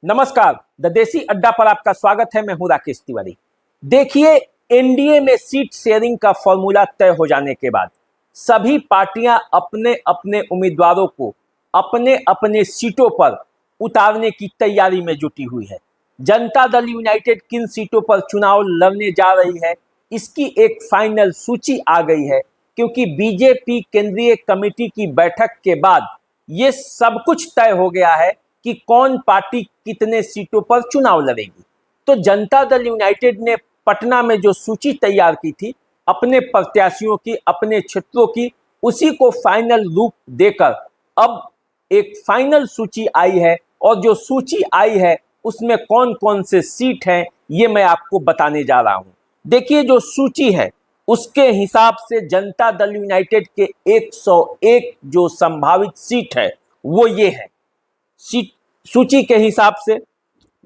नमस्कार, द देसी अड्डा पर आपका स्वागत है। मैं हूं राकेश तिवारी। देखिए, एनडीए में सीट शेयरिंग का फॉर्मूला तय हो जाने के बाद सभी पार्टियां अपने अपने उम्मीदवारों को अपने अपने सीटों पर उतारने की तैयारी में जुटी हुई है। जनता दल यूनाइटेड किन सीटों पर चुनाव लड़ने जा रही है, इसकी एक फाइनल सूची आ गई है, क्योंकि बीजेपी केंद्रीय कमेटी की बैठक के बाद ये सब कुछ तय हो गया है कि कौन पार्टी कितने सीटों पर चुनाव लड़ेगी। तो जनता दल यूनाइटेड ने पटना में जो सूची तैयार की थी अपने प्रत्याशियों की, अपने क्षेत्रों की, उसी को फाइनल रूप देकर अब एक फाइनल सूची आई है। और जो सूची आई है उसमें कौन कौन से सीट हैं ये मैं आपको बताने जा रहा हूं। देखिए, जो सूची है उसके हिसाब से जनता दल यूनाइटेड के 101 जो संभावित सीट है वो ये है। सूची के हिसाब से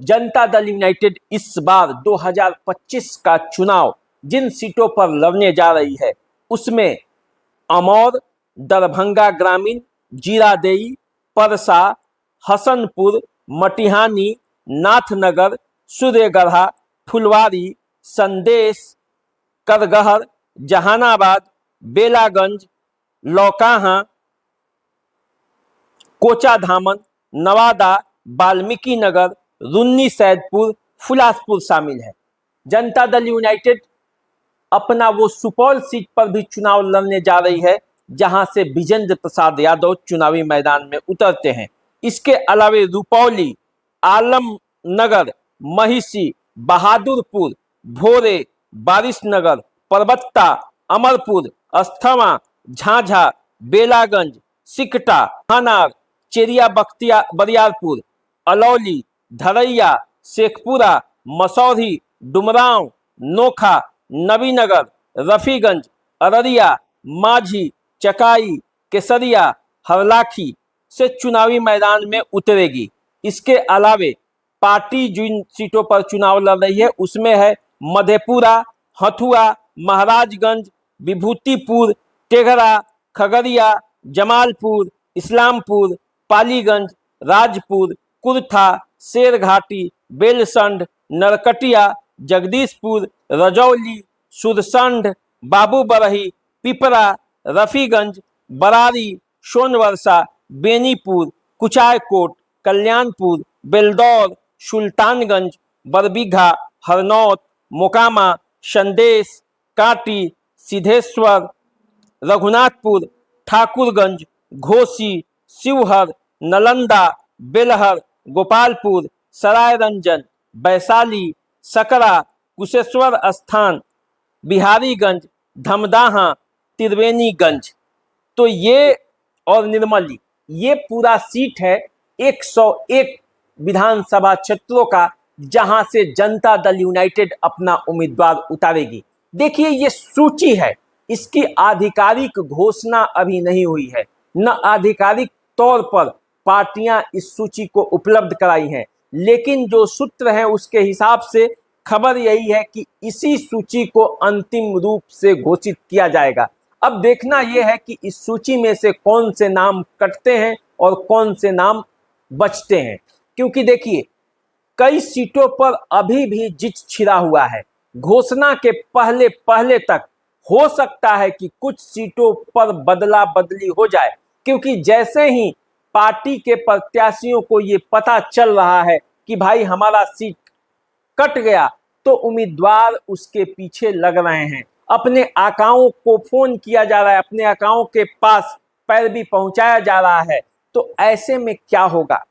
जनता दल यूनाइटेड इस बार 2025 का चुनाव जिन सीटों पर लड़ने जा रही है उसमें अमौर, दरभंगा ग्रामीण, जीरादेई, परसा, हसनपुर, मटिहानी, नाथनगर, सूर्यगढ़ा, फुलवारी, संदेश, करगहर, जहानाबाद, बेलागंज, लौकाहा, कोचाधामन, नवादा, वाल्मीकि नगर, रुन्नी सैदपुर, फुलासपुर शामिल है। जनता दल यूनाइटेड अपना वो सुपौल सीट पर भी चुनाव लड़ने जा रही है जहां से विजेंद्र प्रसाद यादव चुनावी मैदान में उतरते हैं। इसके अलावे रुपौली, आलमनगर, महिषी, बहादुरपुर, भोरे, बारिशनगर, परबत्ता, अमरपुर, अस्थमा, झांझा, बेलागंज, सिकटा, हनार, चेरिया बरियारपुर, अलौली, धरैया, शेखपुरा, मसौरी, डुमरांव, नोखा, नबीनगर, रफीगंज, अररिया, माझी, चकाई, केसरिया, हरलाखी से चुनावी मैदान में उतरेगी। इसके अलावे पार्टी जिन सीटों पर चुनाव लड़ रही है उसमें है मधेपुरा, हथुआ, महाराजगंज, विभूतिपुर, टेघरा, खगड़िया, जमालपुर, इस्लामपुर, पालीगंज, राजपुर, कुर्था, शेरघाटी, बेलसंड, नरकटिया, जगदीशपुर, रजौली, सुरसंड, बाबूबरही, पिपरा, रफीगंज, बरारी, सोनवर्षा, बेनीपुर, कुचायकोट, कल्याणपुर, बेलदौर, सुल्तानगंज, बरबीघा, हरनौत, मोकामा, संदेश, कांटी, सिद्धेश्वर, रघुनाथपुर, ठाकुरगंज, घोसी, शिवहर, नालंदा, बेलहर, गोपालपुर, सरायरंजन, वैशाली, सकरा, कुशेश्वर स्थान, बिहारीगंज, धमदाहा, त्रिवेणीगंज। तो ये और निर्मली, ये पूरा सीट है 101 विधानसभा क्षेत्रों का जहां से जनता दल यूनाइटेड अपना उम्मीदवार उतारेगी। देखिए, ये सूची है, इसकी आधिकारिक घोषणा अभी नहीं हुई है, न आधिकारिक तौर पर पार्टियां इस सूची को उपलब्ध कराई हैं, लेकिन जो सूत्र हैं उसके हिसाब से खबर यही है कि इसी सूची को अंतिम रूप से घोषित किया जाएगा। अब देखना यह है कि इस सूची में से कौन से नाम कटते हैं और कौन से नाम बचते हैं, क्योंकि देखिए कई सीटों पर अभी भी जिच छिड़ा हुआ है। घोषणा के पहले पहले तक हो सकता है कि कुछ सीटों पर बदला बदली हो जाए, क्योंकि जैसे ही पार्टी के प्रत्याशियों को ये पता चल रहा है कि भाई हमारा सीट कट गया, तो उम्मीदवार उसके पीछे लग रहे हैं। अपने आकाओं को फोन किया जा रहा है, अपने आकाओं के पास पैरवी पहुंचाया जा रहा है। तो ऐसे में क्या होगा,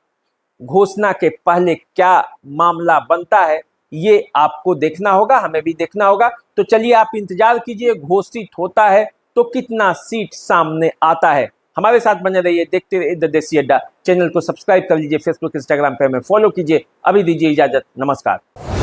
घोषणा के पहले क्या मामला बनता है, ये आपको देखना होगा, हमें भी देखना होगा। तो चलिए आप इंतजार कीजिए, घोषित होता है तो कितना सीट सामने आता है। हमारे साथ बने रहिए, देखते रहिए द देसी अड्डा। चैनल को सब्सक्राइब कर लीजिए, फेसबुक इंस्टाग्राम पे हमें फॉलो कीजिए। अभी दीजिए इजाजत, नमस्कार।